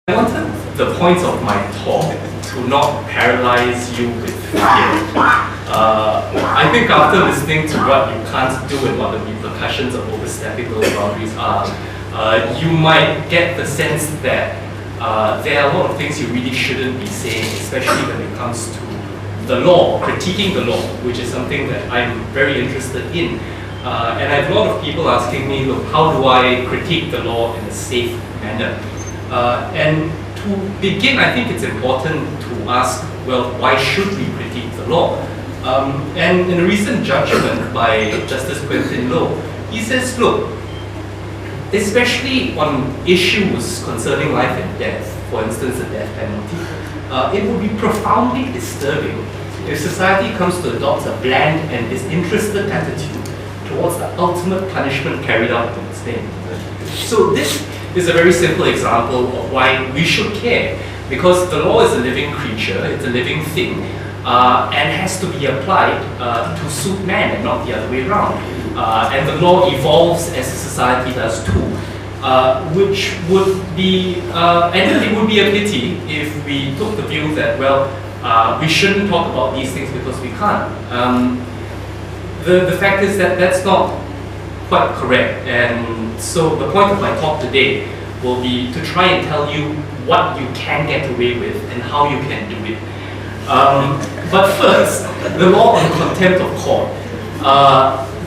I wanted the point of my talk to not paralyze you with fear. I think after listening to what you can't do and what the repercussions of overstepping those boundaries are, you might get the sense that there are a lot of things you really shouldn't be saying, especially when it comes to the law, critiquing the law, which is something that I'm very interested in. And I have a lot of people asking me, look, how do I critique the law in a safe manner? And to begin, I think it's important to ask, well, why should we critique the law? And in a recent judgment by Justice Quentin Low, he says, look, especially on issues concerning life and death, for instance, the death penalty, it would be profoundly disturbing if society comes to adopt a bland and disinterested attitude towards the ultimate punishment carried out in its name. So this is a very simple example of why we should care, because the law is a living creature, it's a living thing, and has to be applied to suit man and not the other way around. And the law evolves as a society does too, which would be, and it would be a pity if we took the view that, well, we shouldn't talk about these things because we can't. The fact is that that's not quite correct, and so the point of my talk today will be to try and tell you what you can get away with and how you can do it. But first, the law on contempt of court.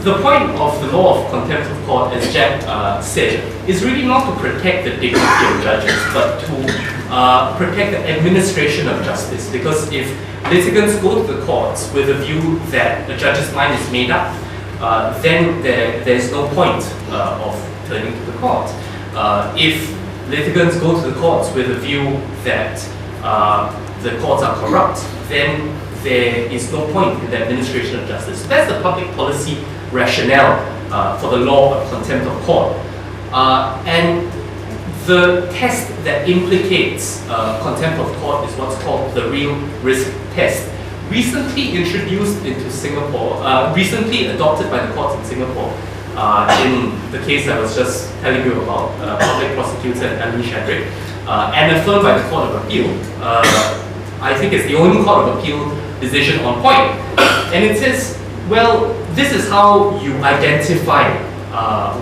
The point of the law of contempt of court, as Jack said, is really not to protect the dignity of judges, but to protect the administration of justice. Because if litigants go to the courts with a view that the judge's mind is made up, then there's no point of turning to the court. If litigants go to the courts with a view that the courts are corrupt, then there is no point in the administration of justice. So that's the public policy rationale for the law of contempt of court. And the test that implicates contempt of court is what's called the real risk test. Recently introduced into Singapore, recently adopted by the courts in Singapore, in the case I was just telling you about, public prosecutor Alan Shadrick, and affirmed by the Court of Appeal. I think it's the only Court of Appeal decision on point. And it says, well, this is how you identify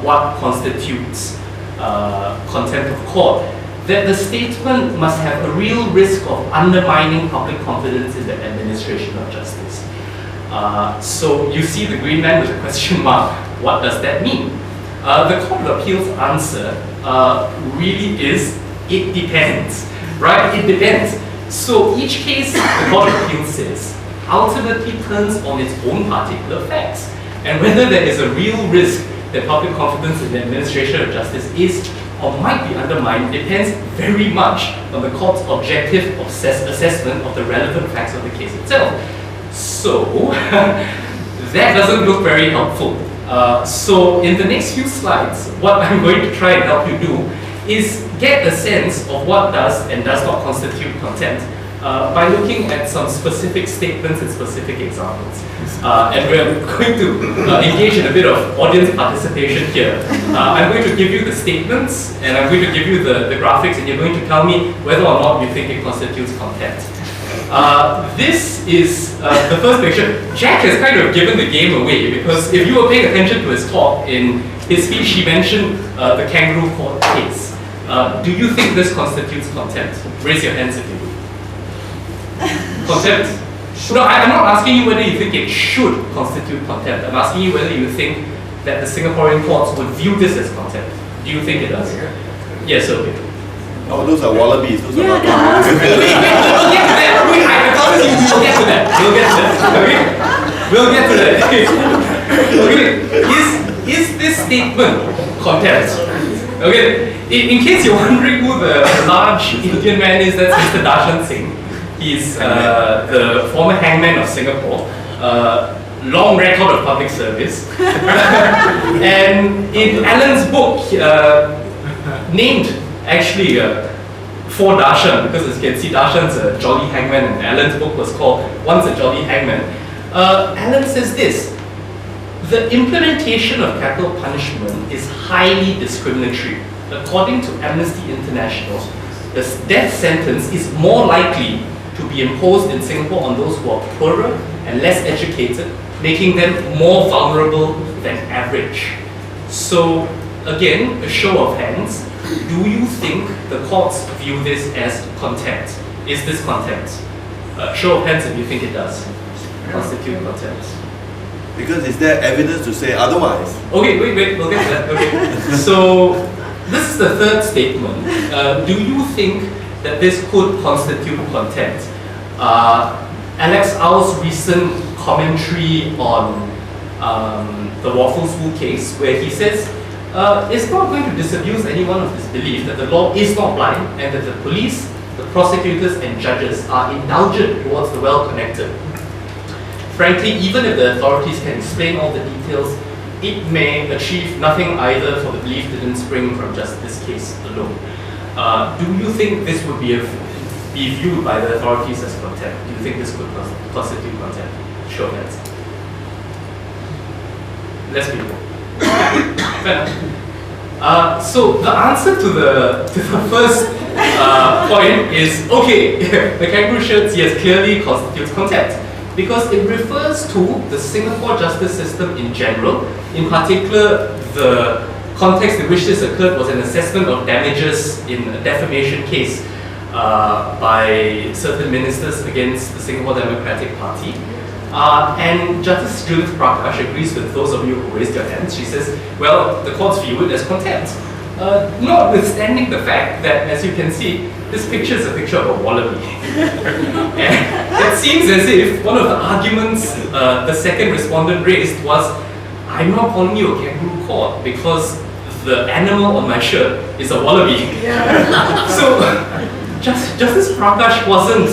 what constitutes contempt of court. That the statement must have a real risk of undermining public confidence in the administration of justice. So you see the green man with a question mark. What does that mean? The Court of Appeal's answer really is, it depends, right? It depends. So each case, the Court of Appeal says, ultimately turns on its own particular facts. And whether there is a real risk that public confidence in the administration of justice is or might be undermined depends very much on the court's objective assessment of the relevant facts of the case itself. So, that doesn't look very helpful. So in the next few slides, what I'm going to try and help you do is get a sense of what does and does not constitute contempt by looking at some specific statements and specific examples. And we're going to engage in a bit of audience participation here. I'm going to give you the statements and I'm going to give you the graphics, and you're going to tell me whether or not you think it constitutes contempt. This is the first picture. Jack has kind of given the game away, because if you were paying attention to his talk, in his speech he mentioned the kangaroo court case. Do you think this constitutes contempt? Raise your hands if you do. Contempt? No, I'm not asking you whether you think it should constitute contempt. I'm asking you whether you think that the Singaporean courts would view this as contempt. Do you think it does? Yes, okay. Oh, those are wallabies. Those are not We'll get to that. I promise you, we'll get to that. We'll get to that. Okay. Is this statement contempt? Okay. In case you're wondering who the large Indian man is, that's Mr. Darshan Singh. He's the former hangman of Singapore. Long record of public service. And in Alan's book, named actually for Darshan, because as you can see, Darshan's a jolly hangman, and Alan's book was called Once a Jolly Hangman. Alan says this: the implementation of capital punishment is highly discriminatory. According to Amnesty International, the death sentence is more likely to be imposed in Singapore on those who are poorer and less educated, making them more vulnerable than average. So again, a show of hands, do you think the courts view this as contempt? Is this contempt? Show of hands if you think it does constitute contempt. Because is there evidence to say otherwise? Okay, wait, we'll get to that. Okay. So this is the third statement. Do you think that this could constitute contempt? Alex Au's recent commentary on the Waffles Wu case, where he says it's not going to disabuse anyone of this belief that the law is not blind and that the police, the prosecutors and judges are indulgent towards the well-connected. Frankly, even if the authorities can explain all the details, it may achieve nothing either, for the belief didn't spring from just this case alone. Do you think this would be viewed by the authorities as contempt? Do you think this could constitute contempt? Show of hands. Less people. Fair enough. So the answer to the first point is okay. The kangaroo shirts, yes, clearly constitutes contempt, because it refers to the Singapore justice system in general. In particular, the context in which this occurred was an assessment of damages in a defamation case by certain ministers against the Singapore Democratic Party. And Justice Judith Prakash agrees with those of you who raised your hands. She says, well, the courts view it as contempt. Notwithstanding the fact that, as you can see, this picture is a picture of a wallaby. And it seems as if one of the arguments the second respondent raised was, I'm not calling you a kangaroo court because the animal on my shirt is a wallaby. Yeah. So Justice Prakash wasn't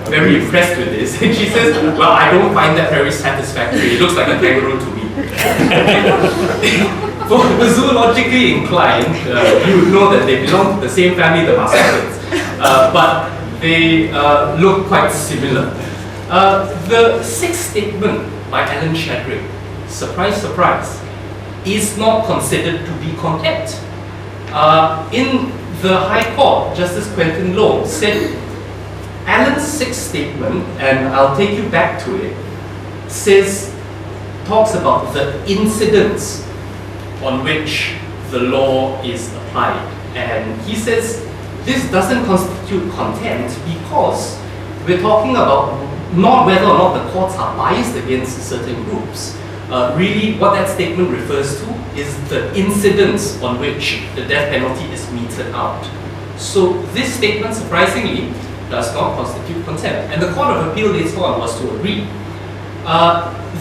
very impressed with this. And she says, well, I don't find that very satisfactory. It looks like a kangaroo to me. For the zoologically inclined, you would know that they belong to the same family, the marsupials. But they look quite similar. The sixth statement by Alan Chadwick, surprise, surprise, is not considered to be contempt. In the High Court, Justice Quentin Low said Alan's sixth statement, and I'll take you back to it, talks about the incidents on which the law is applied. And he says this doesn't constitute contempt because we're talking about not whether or not the courts are biased against certain groups. Really, what that statement refers to is the incidents on which the death penalty is meted out. So this statement, surprisingly, does not constitute contempt. And the Court of Appeal later on was to agree.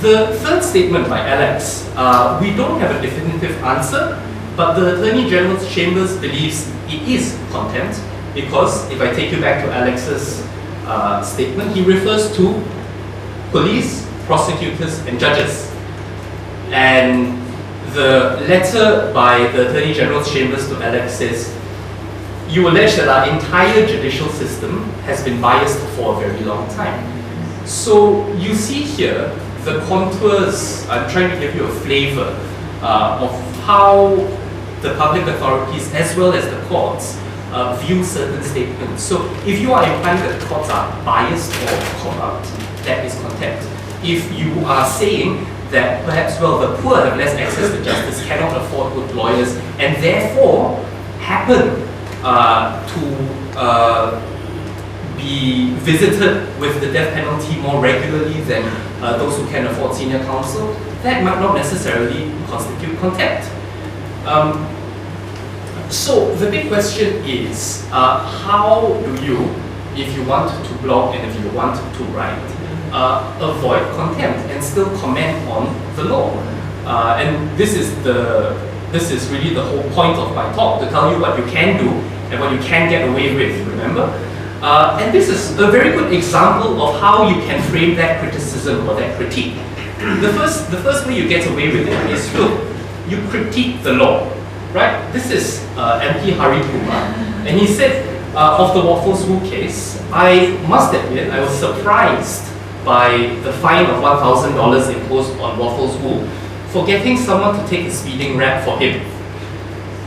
The third statement by Alex, we don't have a definitive answer, but the Attorney General's Chambers believes it is contempt because, if I take you back to Alex's statement, he refers to police, prosecutors and judges. And the letter by the Attorney General's Chambers to Alex says, you allege that our entire judicial system has been biased for a very long time. So you see here the contours. I'm trying to give you a flavor of how the public authorities as well as the courts view certain statements. So if you are implying that the courts are biased or corrupt, that is contempt. If you are saying that perhaps, well, the poor have less access to justice, cannot afford good lawyers, and therefore happen to be visited with the death penalty more regularly than those who can afford senior counsel, that might not necessarily constitute contempt. So the big question is, how do you, if you want to blog and if you want to write, avoid contempt and still comment on the law? And this is really the whole point of my talk, to tell you what you can do and what you can get away with, remember? And this is a very good example of how you can frame that criticism or that critique. The first way you get away with it is, look, you critique the law, right? This is MP Hari Kumar, and he said of the Waffles Wu case, I must admit I was surprised by the fine of $1,000 imposed on Waffles Wu for getting someone to take a speeding rap for him.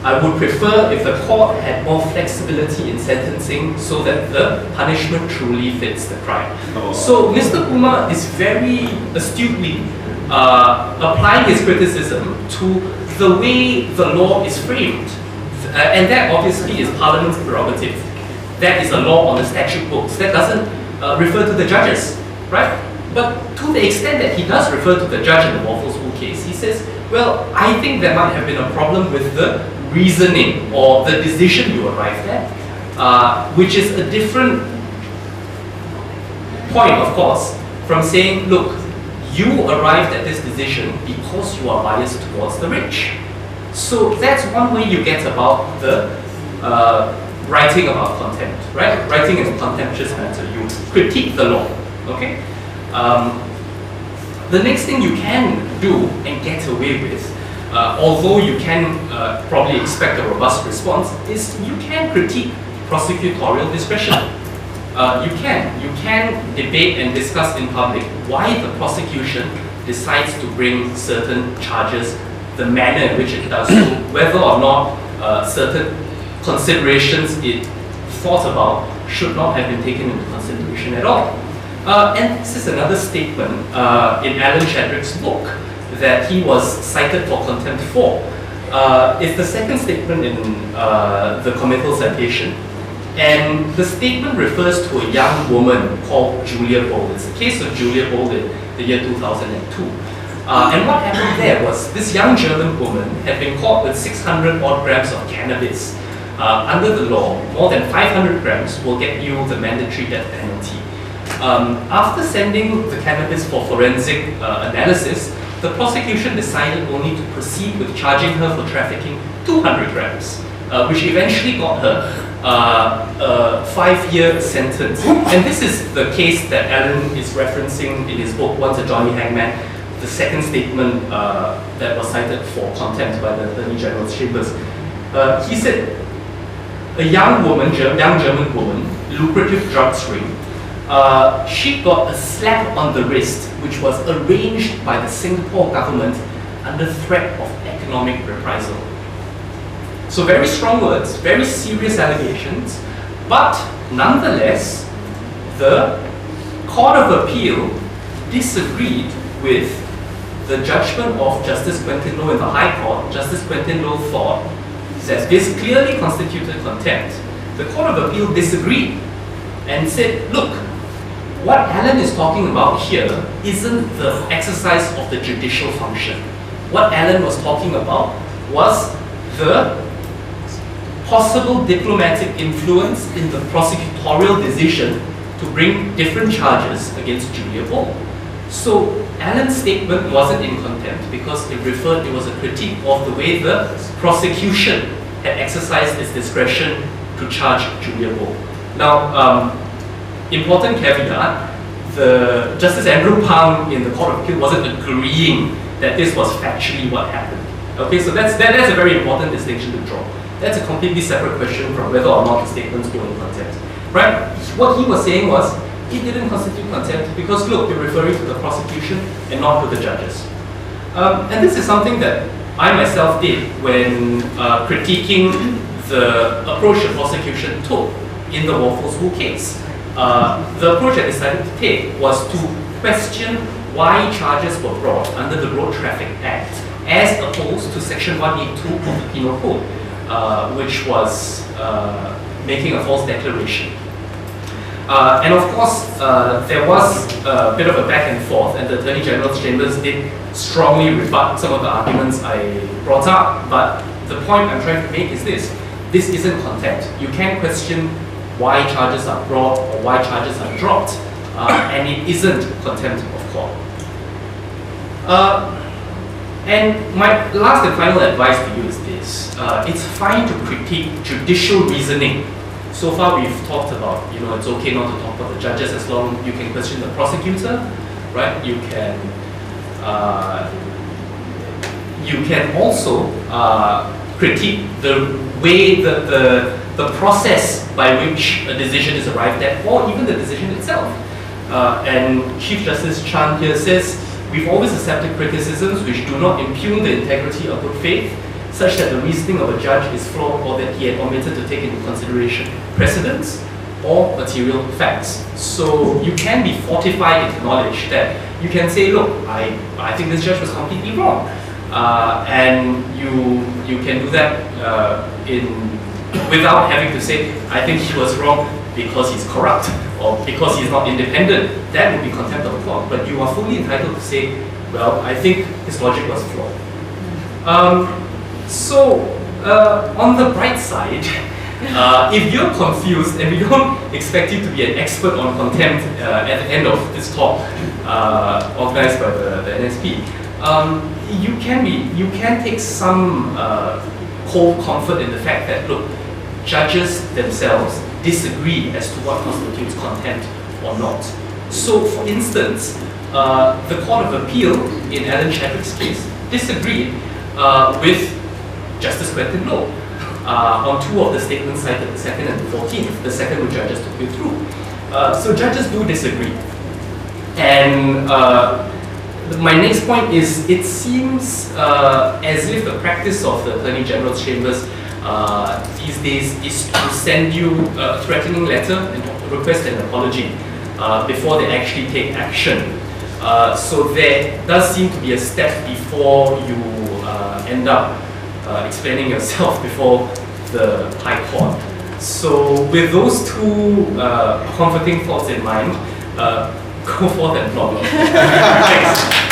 I would prefer if the court had more flexibility in sentencing so that the punishment truly fits the crime. So Mr. Kumar is very astutely applying his criticism to the way the law is framed. And that obviously is Parliament's prerogative. That is a law on the statute books. That doesn't refer to the judges, right? But to the extent that he does refer to the judge in the Waffles School case, he says, well, I think there might have been a problem with the reasoning or the decision you arrived at, which is a different point, of course, from saying, look, you arrived at this decision because you are biased towards the rich. So that's one way you get about the writing about contempt, right? Writing in a contemptuous matter, you critique the law, okay? The next thing you can do and get away with, although you can probably expect a robust response, is you can critique prosecutorial discretion. You can debate and discuss in public why the prosecution decides to bring certain charges, the manner in which it does so, whether or not certain considerations it thought about should not have been taken into consideration at all. And this is another statement in Alan Chadwick's book that he was cited for contempt for. It's the second statement in the committal citation. And the statement refers to a young woman called Julia Bold. It's the case of Julia Bold in the year 2002. And what happened there was this young German woman had been caught with 600 odd grams of cannabis. Under the law, more than 500 grams will get you the mandatory death penalty. After sending the cannabis for forensic analysis, the prosecution decided only to proceed with charging her for trafficking 200 grams, which eventually got her a 5-year sentence. And this is the case that Alan is referencing in his book, Once a Johnny Hangman, the second statement that was cited for contempt by the Attorney General's chambers. He said, a young German woman, lucrative drugs ring, she got a slap on the wrist, which was arranged by the Singapore government under threat of economic reprisal. So very strong words, very serious allegations, but nonetheless, the Court of Appeal disagreed with the judgment of Justice Quentin Low in the High Court. Justice Quentin Low thought that this clearly constituted contempt. The Court of Appeal disagreed and said, look, what Alan is talking about here isn't the exercise of the judicial function. What Alan was talking about was the possible diplomatic influence in the prosecutorial decision to bring different charges against Julia Bold. So Alan's statement wasn't in contempt because it was a critique of the way the prosecution had exercised its discretion to charge Julia Bold. Now, important caveat, Justice Andrew Pang in the Court of Appeal wasn't agreeing that this was factually what happened. Okay, so that's a very important distinction to draw. That's a completely separate question from whether or not the statements go in contempt. Right? What he was saying was, it didn't constitute contempt because, look, you're referring to the prosecution and not to the judges. And this is something that I myself did when critiquing the approach the prosecution took in the Waffles School case. The approach I decided to take was to question why charges were brought under the Road Traffic Act as opposed to Section 182 of the Penal Code, which was making a false declaration. And of course, there was a bit of a back and forth, and the Attorney General's chambers did strongly rebut some of the arguments I brought up. But the point I'm trying to make is this isn't contempt. You can question why charges are brought or why charges are dropped, and it isn't contempt of court. And my last and final advice to you is this. It's fine to critique judicial reasoning. So far we've talked about, it's okay not to talk about the judges as long as you can question the prosecutor, right? You can also critique the way the process by which a decision is arrived at, or even the decision itself. And Chief Justice Chan here says, we've always accepted criticisms which do not impugn the integrity of good faith. such that the reasoning of a judge is flawed or that he had omitted to take into consideration precedents or material facts. So you can be fortified into knowledge that you can say, look, I think this judge was completely wrong. And you can do that without having to say, I think he was wrong because he's corrupt or because he's not independent. That would be contempt of court. But you are fully entitled to say, well, I think his logic was flawed. On the bright side, if you're confused, and we don't expect you to be an expert on contempt at the end of this talk organized by the NSP, you can take some cold comfort in the fact that, look, judges themselves disagree as to what constitutes contempt or not. So, for instance, the Court of Appeal in Alan Chadwick's case disagreed with Justice Quentin Low on two of the statements cited, the second and the 14th, the second which I just took you through. So judges do disagree. And my next point is, it seems as if the practice of the Attorney General's chambers these days is to send you a threatening letter and request an apology before they actually take action. So there does seem to be a step before you end up explaining yourself before the High Court. So with those two comforting thoughts in mind, go forth and plot. Thanks.